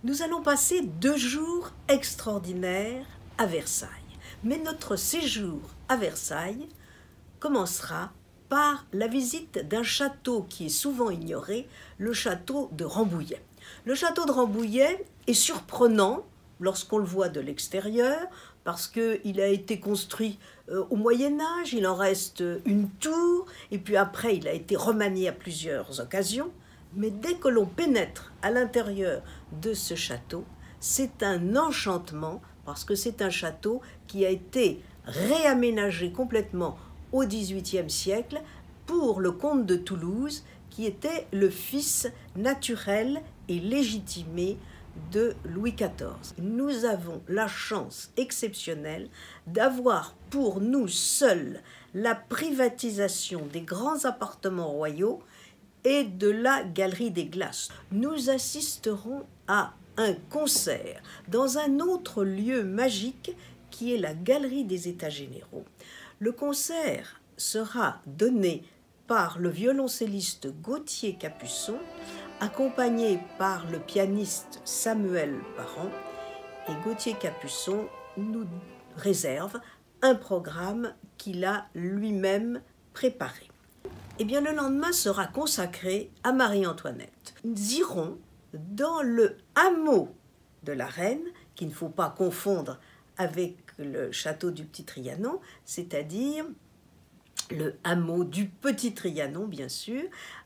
Nous allons passer 2 jours extraordinaires à Versailles. Mais notre séjour à Versailles commencera par la visite d'un château qui est souvent ignoré, le château de Rambouillet. Le château de Rambouillet est surprenant lorsqu'on le voit de l'extérieur, parce qu'il a été construit au Moyen-Âge, il en reste une tour, et puis après il a été remanié à plusieurs occasions. Mais dès que l'on pénètre à l'intérieur de ce château, c'est un enchantement, parce que c'est un château qui a été réaménagé complètement au XVIIIe siècle pour le comte de Toulouse, qui était le fils naturel et légitimé de Louis XIV. Nous avons la chance exceptionnelle d'avoir pour nous seuls la privatisation des grands appartements royaux et de la Galerie des Glaces. Nous assisterons à un concert dans un autre lieu magique qui est la Galerie des États généraux. Le concert sera donné par le violoncelliste Gauthier Capuçon, accompagné par le pianiste Samuel Parent, et Gauthier Capuçon nous réserve un programme qu'il a lui-même préparé. Eh bien, le lendemain sera consacré à Marie-Antoinette. Nous irons dans le hameau de la Reine, qu'il ne faut pas confondre avec le château du Petit Trianon, c'est-à-dire le hameau du Petit Trianon, bien sûr.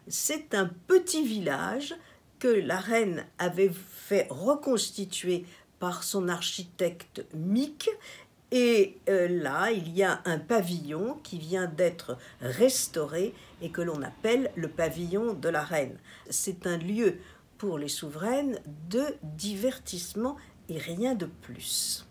C'est un petit village que la reine avait fait reconstituer par son architecte Mick. Et là, il y a un pavillon qui vient d'être restauré et que l'on appelle le pavillon de la reine. C'est un lieu pour les souveraines de divertissement et rien de plus.